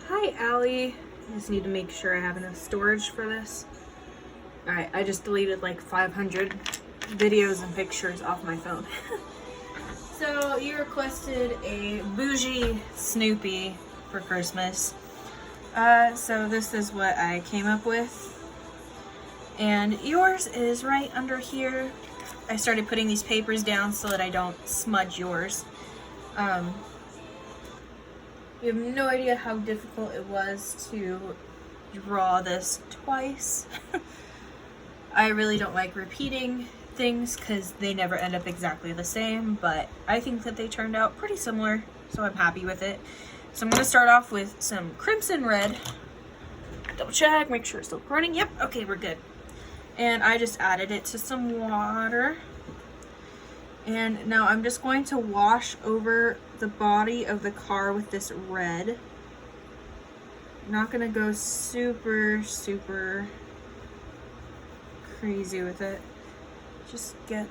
Hi, Allie. I just need to make sure I have enough storage for this. Alright, I just deleted like 500 videos and pictures off my phone. So, you requested a boujee Snoopy for Christmas. So this is what I came up with. And yours is right under here. I started putting these papers down so that I don't smudge yours. You have no idea how difficult it was to draw this twice. I really don't like repeating things because they never end up exactly the same, but I think that they turned out pretty similar, so I'm happy with it. So I'm going to start off with some crimson red. Double check, make sure it's still recording. Yep, okay, we're good. And I just added it to some water. And now I'm just going to wash over the body of the car with this red. I'm not gonna go super crazy with it. Just get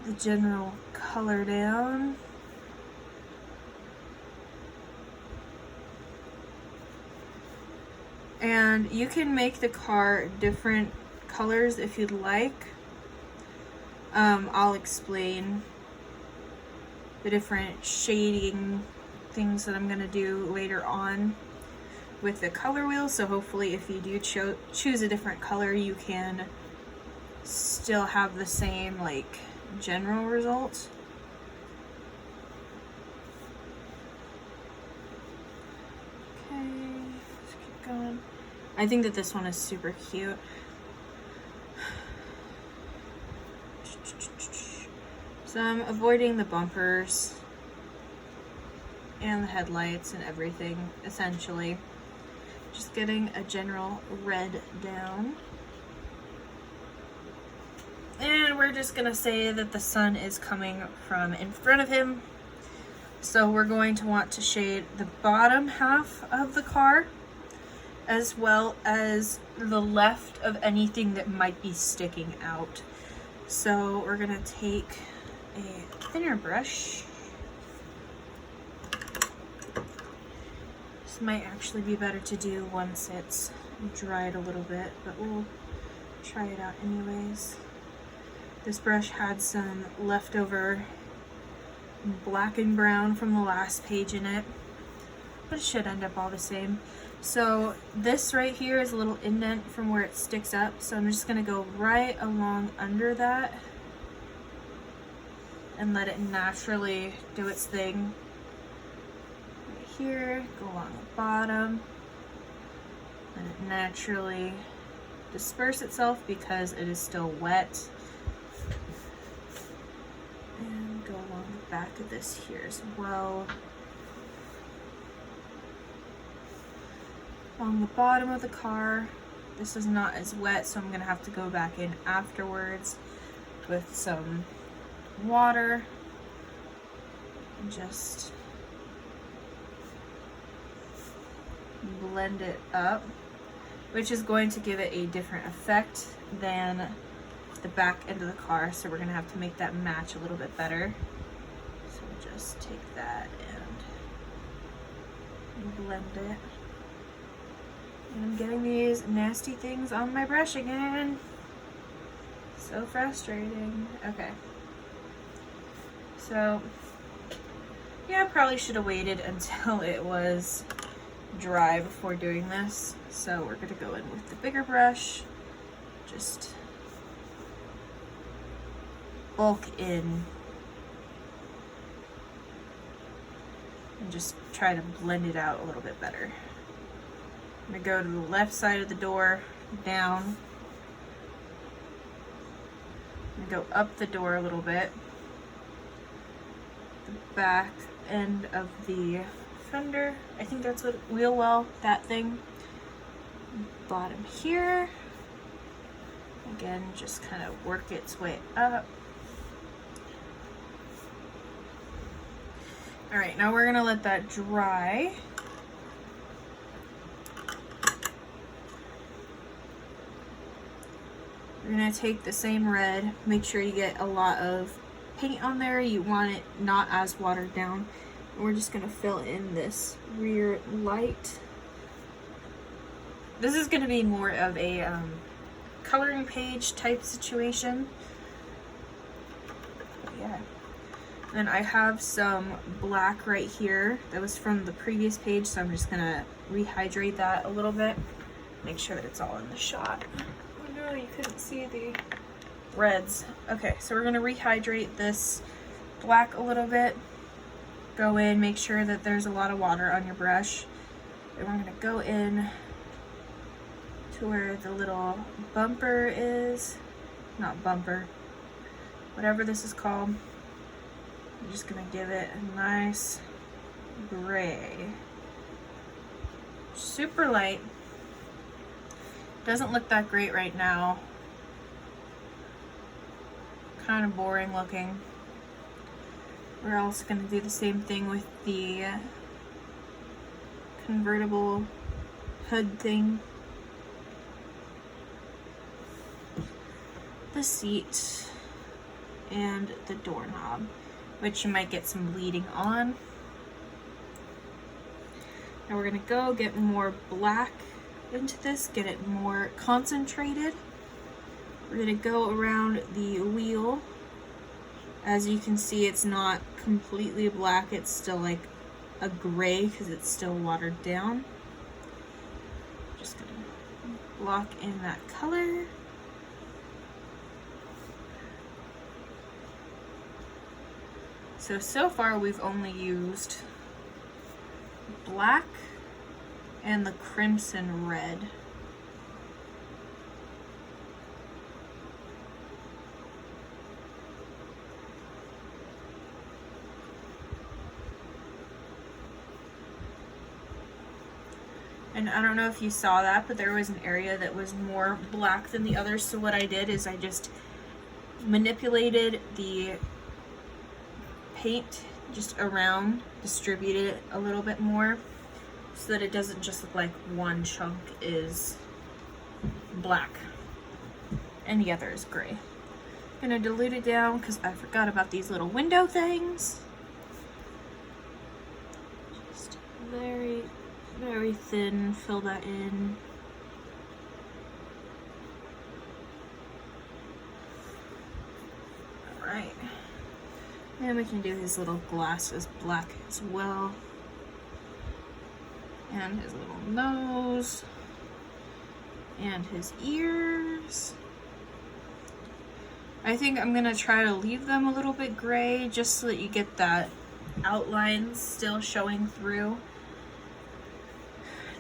the general color down. And you can make the car different colors if you'd like. I'll explain the different shading things that I'm gonna do later on with the color wheel, so hopefully if you do choose a different color, you can still have the same like general result. Okay, let's keep going. I think that this one is super cute. So I'm avoiding the bumpers and the headlights and everything, essentially. Just getting a general red down. And we're just gonna say that the sun is coming from in front of him. So we're going to want to shade the bottom half of the car, as well as the left of anything that might be sticking out. So we're gonna take a thinner brush. This might actually be better to do once it's dried a little bit, but we'll try it out anyways. This brush had some leftover black and brown from the last page in it, but it should end up all the same. So this right here is a little indent from where it sticks up, so I'm just gonna go right along under that and let it naturally do its thing. Right here, go along the bottom, let it naturally disperse itself because it is still wet. And go along the back of this here as well. Along the bottom of the car. This is not as wet, so I'm gonna have to go back in afterwards with some water and just blend it up, which is going to give it a different effect than the back end of the car, so we're gonna have to make that match a little bit better. So we'll just take that and blend it. And I'm getting these nasty things on my brush again. So frustrating. Okay. So, yeah, I probably should have waited until it was dry before doing this. So we're gonna go in with the bigger brush. Just bulk in. And just try to blend it out a little bit better. I'm gonna go to the left side of the door, down. I'm gonna go up the door a little bit. The back end of the fender. I think that's what wheel well, that thing. Bottom here. Again, just kind of work its way up. All right, now we're gonna let that dry. We're gonna take the same red, make sure you get a lot of paint on there. You want it not as watered down. And we're just gonna fill in this rear light this is going to be more of a coloring page type situation. Yeah. And I have some black right here that was from the previous page, so I'm just going to rehydrate that a little bit. Make sure that it's all in the shot. Oh no, you couldn't see the reds. Okay, so we're going to rehydrate this black a little bit. Go in, make sure that there's a lot of water on your brush. And we're going to go in to where the little bumper is. Not bumper. Whatever this is called. I'm just going to give it a nice gray. Super light. Doesn't look that great right now. Kind of boring looking. We're also going to do the same thing with the convertible hood thing. The seat and the doorknob, which you might get some bleeding on. Now we're going to go get more black into this, get it more concentrated. We're going to go around the wheel. As you can see, it's not completely black, it's still like a gray because it's still watered down. Just going to block in that color. So far we've only used black and the crimson red. And I don't know if you saw that, but there was an area that was more black than the others. So what I did is I just manipulated the paint just around, distributed it a little bit more so that it doesn't just look like one chunk is black and the other is gray. I'm gonna dilute it down because I forgot about these little window things. Just very, very thin, fill that in. All right. And we can do his little glasses black as well. And his little nose. And his ears. I think I'm going to try to leave them a little bit gray just so that you get that outline still showing through.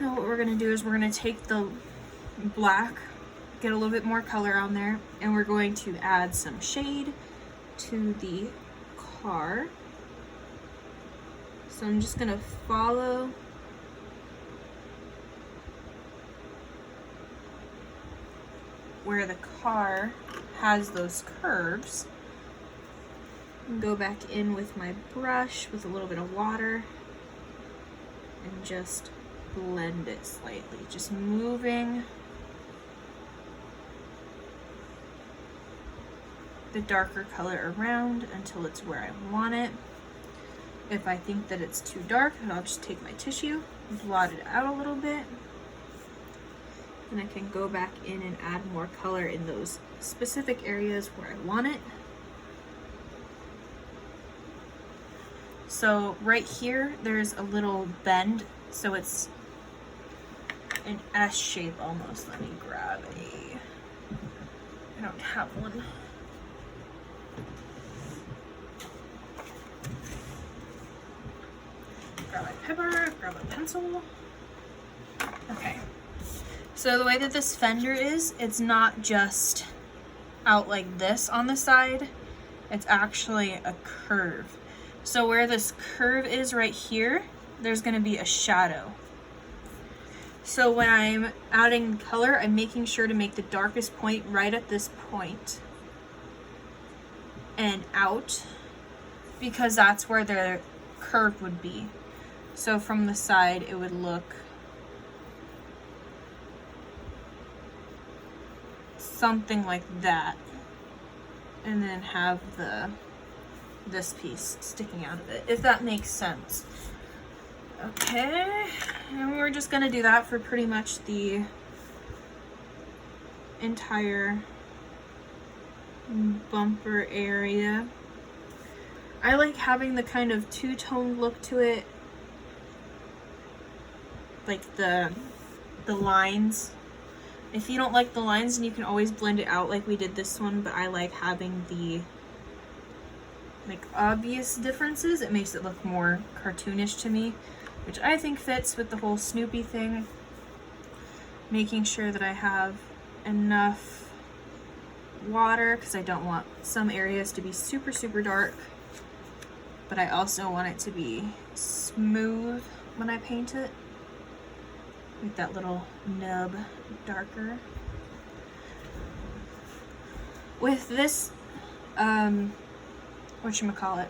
Now what we're going to do is we're going to take the black, get a little bit more color on there, and we're going to add some shade to the car. So I'm just gonna follow where the car has those curves and go back in with my brush with a little bit of water and just blend it slightly, just moving the darker color around until it's where I want it. If I think that it's too dark, I'll just take my tissue, blot it out a little bit, and I can go back in and add more color in those specific areas where I want it. So right here, there's a little bend, so it's an S shape almost. Let me grab I don't have one. Grab my pepper, grab a pencil. Okay. So the way that this fender is, it's not just out like this on the side. It's actually a curve. So where this curve is right here, there's going to be a shadow. So when I'm adding color, I'm making sure to make the darkest point right at this point and out, because that's where the curve would be. So from the side, it would look something like that, and then have this piece sticking out of it, if that makes sense. Okay, and we're just gonna do that for pretty much the entire bumper area. I like having the kind of two-tone look to it, like the lines. If you don't like the lines, then you can always blend it out like we did this one, but I like having the like obvious differences. It makes it look more cartoonish to me, which I think fits with the whole Snoopy thing. Making sure that I have enough water because I don't want some areas to be super, super dark, but I also want it to be smooth when I paint it. Make that little nub darker. With this, whatchamacallit,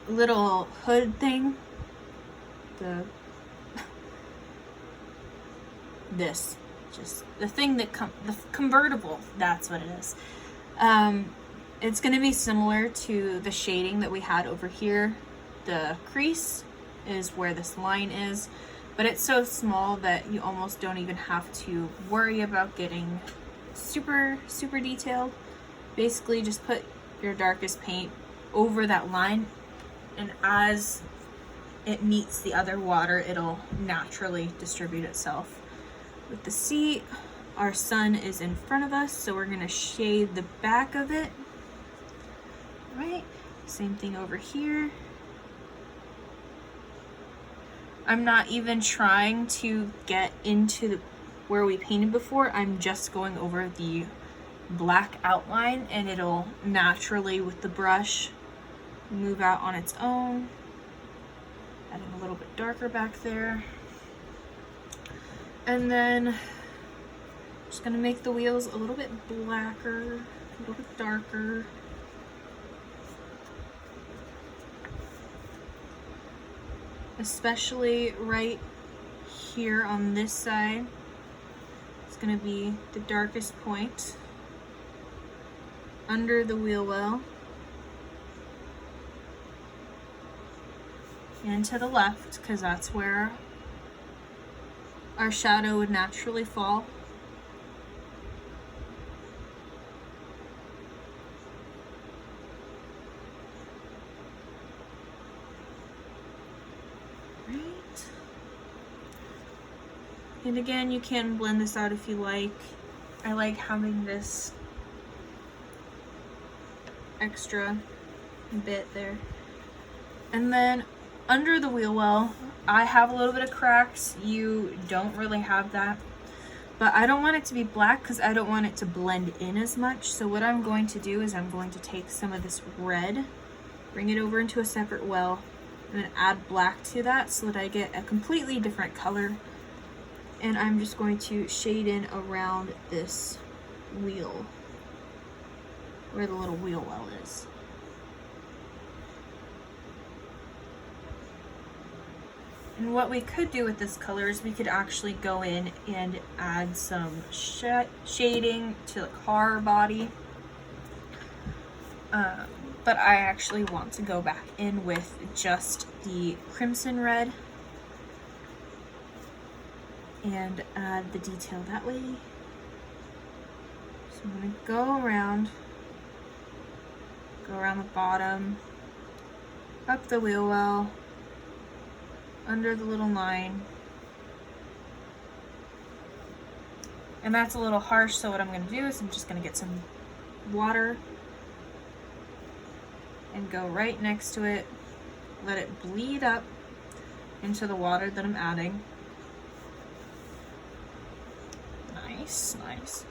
little hood thing, just the thing that the convertible, that's what it is. It's going to be similar to the shading that we had over here. The crease is where this line is, but it's so small that you almost don't even have to worry about getting super, super detailed. Basically just put your darkest paint over that line, and as it meets the other water, it'll naturally distribute itself. With the seat, our sun is in front of us, so we're going to shade the back of it. Right? Same thing over here. I'm not even trying to get into where we painted before. I'm just going over the black outline, and it'll naturally, with the brush, move out on its own. Adding a little bit darker back there. And then just gonna make the wheels a little bit blacker, a little bit darker. Especially right here on this side. It's gonna be the darkest point under the wheel well. And to the left, because that's where our shadow would naturally fall. Right. And again, you can blend this out if you like. I like having this extra bit there. And then under the wheel well, I have a little bit of cracks. You don't really have that. But I don't want it to be black because I don't want it to blend in as much. So what I'm going to do is I'm going to take some of this red, bring it over into a separate well, and then add black to that so that I get a completely different color. And I'm just going to shade in around this wheel, where the little wheel well is. And what we could do with this color is we could actually go in and add some shading to the car body. But I actually want to go back in with just the crimson red and add the detail that way. So I'm going to go around the bottom, up the wheel well, under the little line. And that's a little harsh, so what I'm going to do is I'm just going to get some water and go right next to it, let it bleed up into the water that I'm adding. Nice, nice.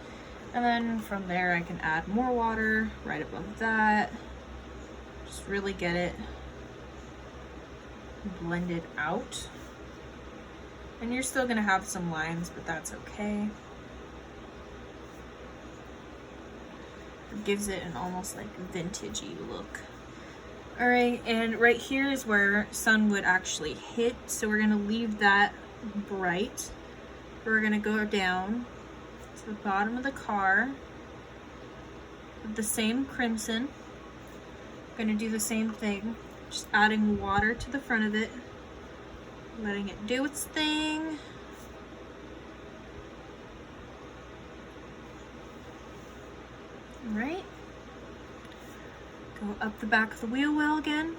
And then from there I can add more water right above that. Just really get it blended out. And you're still gonna have some lines, but that's okay. It gives it an almost like vintagey look. All right, and right here is where sun would actually hit, so we're gonna leave that bright. We're gonna go down to the bottom of the car with the same crimson. Gonna do the same thing, just adding water to the front of it, letting it do its thing. Right. Go up the back of the wheel well again.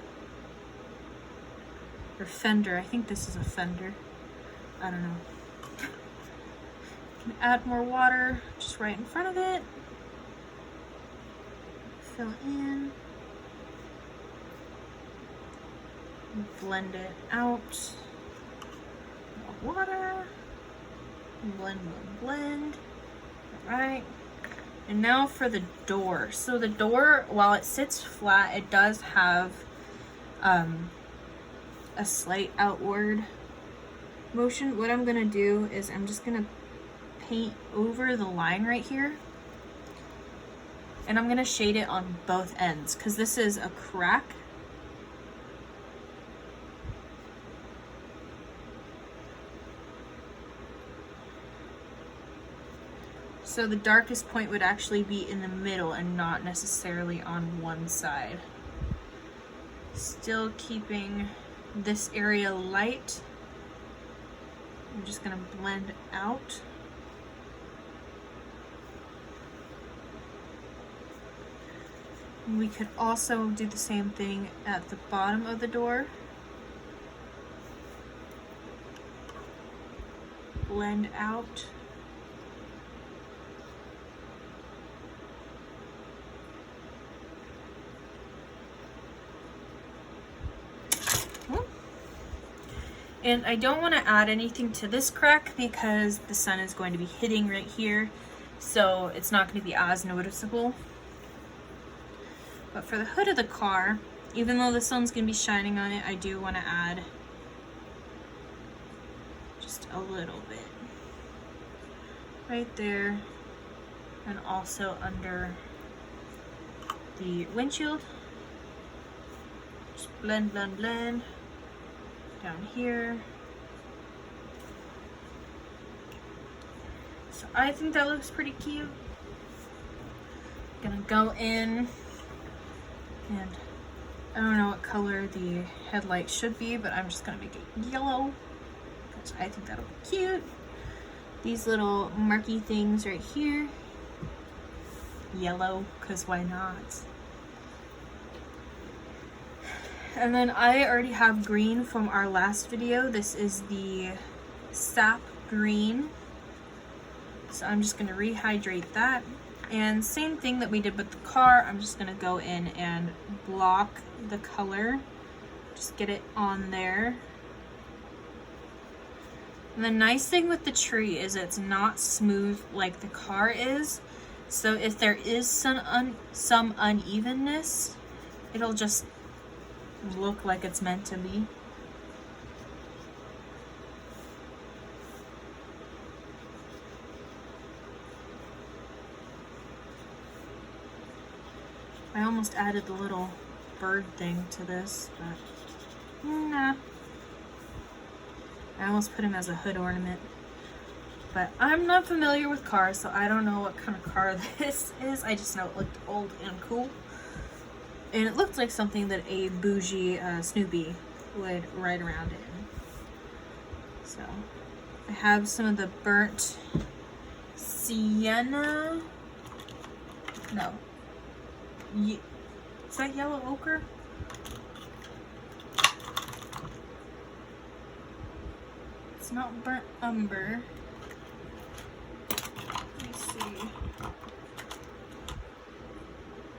Or fender. I think this is a fender. I don't know. Can add more water just right in front of it. Fill in. Blend it out. More water. Blend, blend, blend. Alright. And now for the door. So the door, while it sits flat, it does have a slight outward motion. What I'm gonna do is I'm just gonna paint over the line right here. And I'm gonna shade it on both ends because this is a crack. So the darkest point would actually be in the middle and not necessarily on one side. Still keeping this area light. I'm just gonna blend out. And we could also do the same thing at the bottom of the door. Blend out. And I don't want to add anything to this crack because the sun is going to be hitting right here, so it's not going to be as noticeable. But for the hood of the car, even though the sun's going to be shining on it, I do want to add just a little bit right there, and also under the windshield. Just blend, blend, blend. Down here. So I think that looks pretty cute. Gonna go in, and I don't know what color the headlight should be, but I'm just gonna make it yellow because I think that'll be cute. These little marky things right here, yellow, because why not? And then I already have green from our last video. This is the sap green. So I'm just going to rehydrate that. And same thing that we did with the car, I'm just going to go in and block the color. Just get it on there. And the nice thing with the tree is it's not smooth like the car is. So if there is some unevenness, it'll just look like it's meant to be. I almost added the little bird thing to this, but nah. I almost put him as a hood ornament. But I'm not familiar with cars, so I don't know what kind of car this is. I just know it looked old and cool. And it looked like something that a boujee Snoopy would ride around in. So I have some of the burnt sienna. No. Is that yellow ochre? It's not burnt umber. Let me see.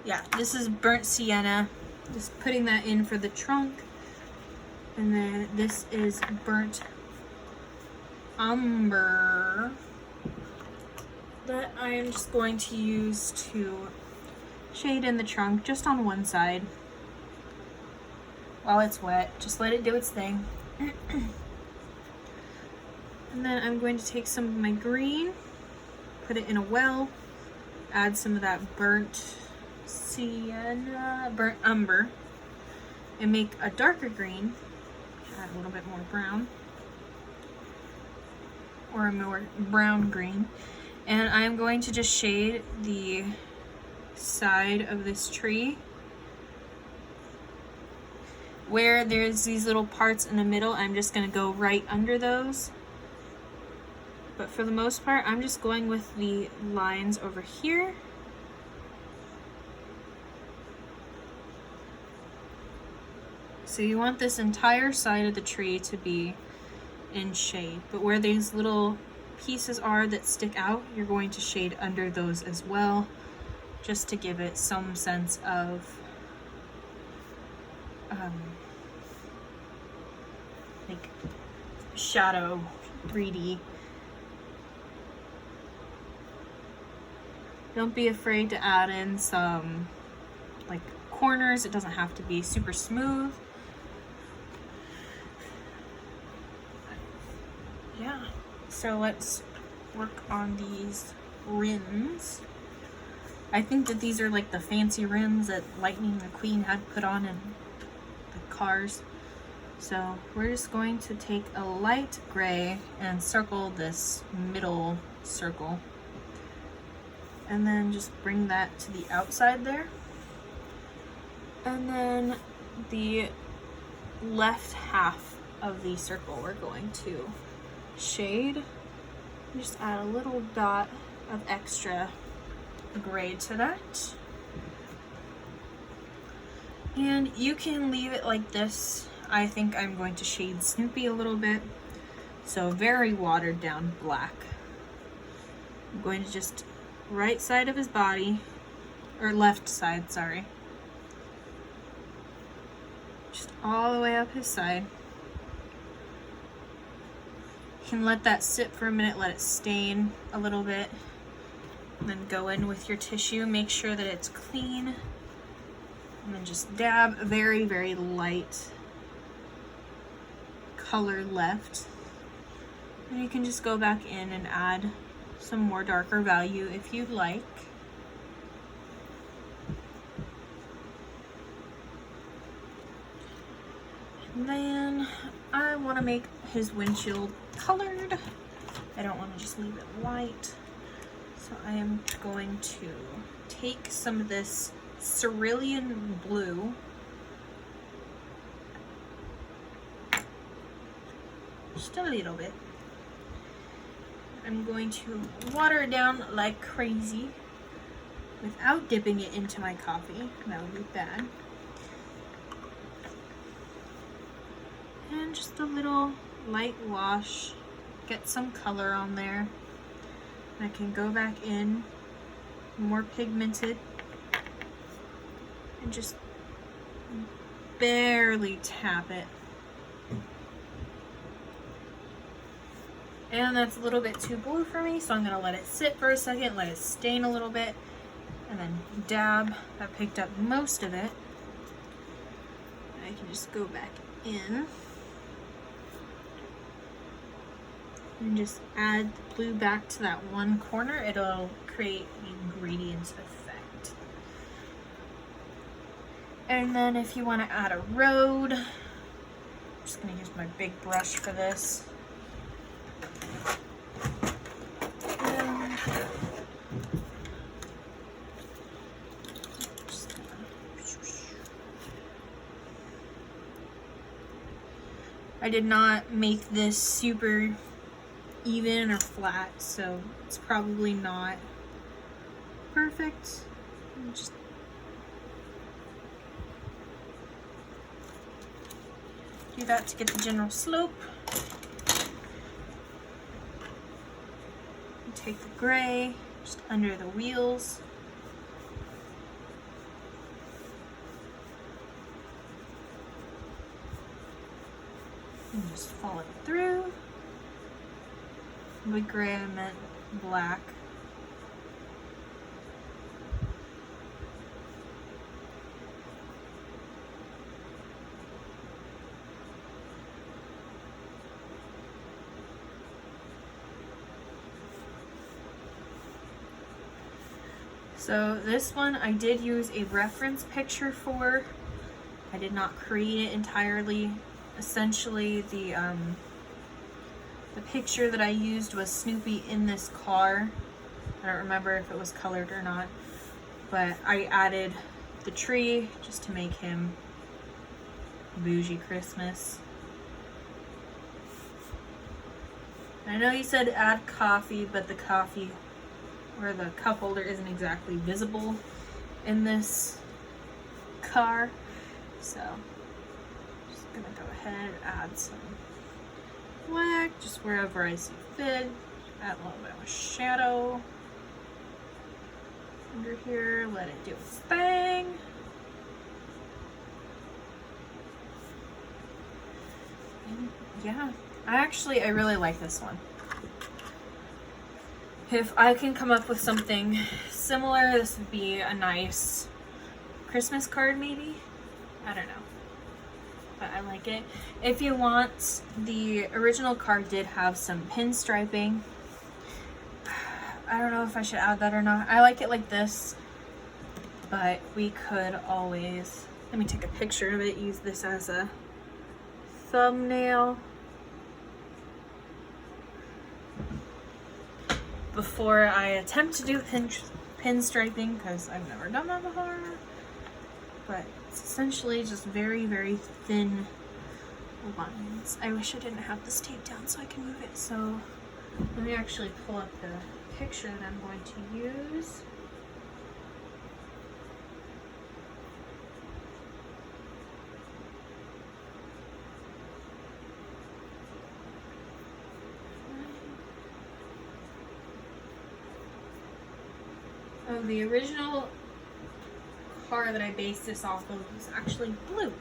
Yeah, this is burnt sienna. Just putting that in for the trunk. And then this is burnt umber that I am just going to use to shade in the trunk just on one side while it's wet. Just let it do its thing. And then I'm going to take some of my green, put it in a well, add some of that burnt sienna, burnt umber, and make a darker green. Add a little bit more brown, or a more brown green. And I'm going to just shade the side of this tree where there's these little parts in the middle. I'm just going to go right under those. But for the most part, I'm just going with the lines over here So you want this entire side of the tree to be in shade, but where these little pieces are that stick out, you're going to shade under those as well, just to give it some sense of like shadow 3D. Don't be afraid to add in some like corners. It doesn't have to be super smooth. Yeah, so let's work on these rims. I think that these are like the fancy rims that Lightning McQueen had put on in the cars. So we're just going to take a light gray and circle this middle circle. And then just bring that to the outside there. And then the left half of the circle we're going to shade. Just add a little dot of extra gray to that. And you can leave it like this. I think I'm going to shade Snoopy a little bit. So very watered down black. I'm going to just right side of his body, or left side, sorry. Just all the way up his side. You can let that sit for a minute, let it stain a little bit, and then go in with your tissue, make sure that it's clean, and then just dab very, very light color left. And you can just go back in and add some more darker value if you'd like. And then I want to make his windshield colored. I don't want to just leave it white. So I am going to take some of this cerulean blue, just a little bit. I'm going to water it down like crazy without dipping it into my coffee. That would be bad. And just a little light wash, get some color on there. I can go back in, more pigmented, and just barely tap it. And that's a little bit too blue for me, so I'm gonna let it sit for a second, let it stain a little bit, and then dab. I picked up most of it. I can just go back in and just add the blue back to that one corner. It'll create a gradient effect. And then if you want to add a road, I'm just gonna use my big brush for this. I did not make this super even or flat, so it's probably not perfect. Just do that to get the general slope. Take the gray just under the wheels. And just follow it through. With gray, I meant black. So this one I did use a reference picture for. I did not create it entirely. Essentially, the picture that I used was Snoopy in this car. I don't remember if it was colored or not, but I added the tree just to make him bougie Christmas. I know you said add coffee, but the coffee or the cup holder isn't exactly visible in this car, so gonna go ahead, add some black, just wherever I see fit. Add a little bit of shadow under here, let it do its thing. And yeah, I really like this one. If I can come up with something similar, this would be a nice Christmas card maybe. I don't know, but I like it. If you want, the original card did have some pinstriping. I don't know if I should add that or not. I like it like this, but we could always, let me take a picture of it, use this as a thumbnail before I attempt to do pinstriping, because I've never done that before. But it's essentially just very, very thin lines. I wish I didn't have this taped down so I can move it. So let me actually pull up the picture that I'm going to use. Oh, the original car that I based this off of was actually blue.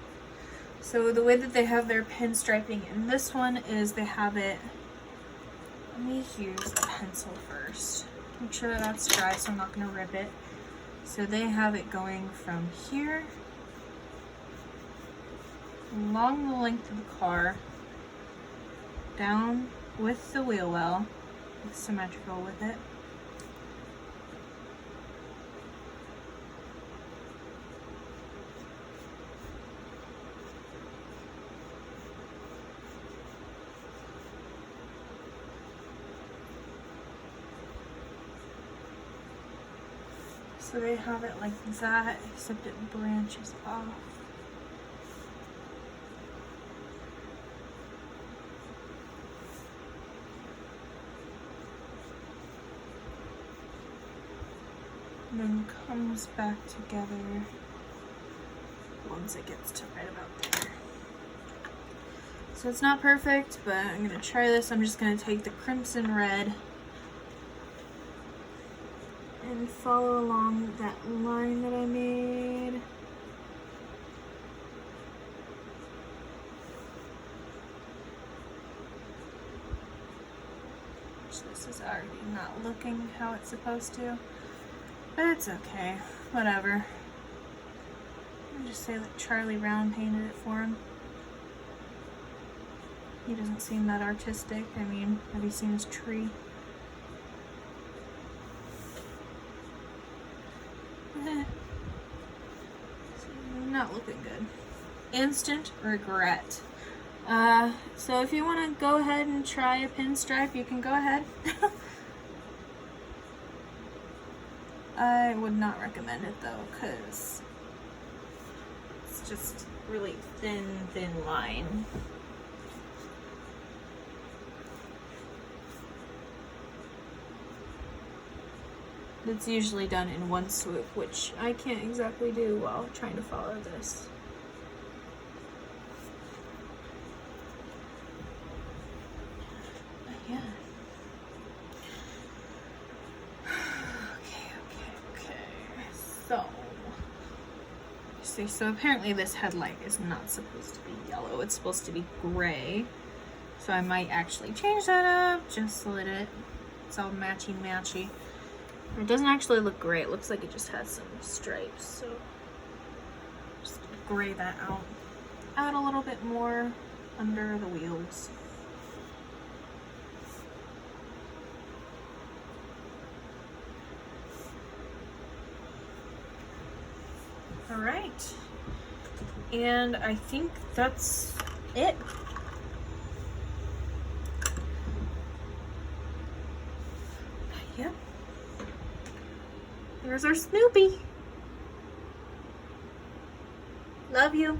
So the way that they have their pinstriping in this one is they have it, let me use a pencil first. Make sure that that's dry so I'm not going to rip it. So they have it going from here along the length of the car, down with the wheel well, it's symmetrical with it. So they have it like that, except it branches off. And then comes back together once it gets to right about there. So it's not perfect, but I'm gonna try this. I'm just gonna take the crimson red and follow along that line that I made. This is already not looking how it's supposed to, but it's okay, whatever. I'll just say that Charlie Brown painted it for him. He doesn't seem that artistic. I mean, have you seen his tree? Not looking good. Instant regret. So if you want to go ahead and try a pinstripe, you can go ahead. I would not recommend it though, because it's just really thin line. It's usually done in one swoop, which I can't exactly do while trying to follow this. But yeah. Okay. So apparently this headlight is not supposed to be yellow. It's supposed to be gray. So I might actually change that up just so that it's all matchy. It doesn't actually look gray. It looks like it just has some stripes. So just gray that out. Add a little bit more under the wheels. All right. And I think that's it. Yep. There's our Snoopy. Love you.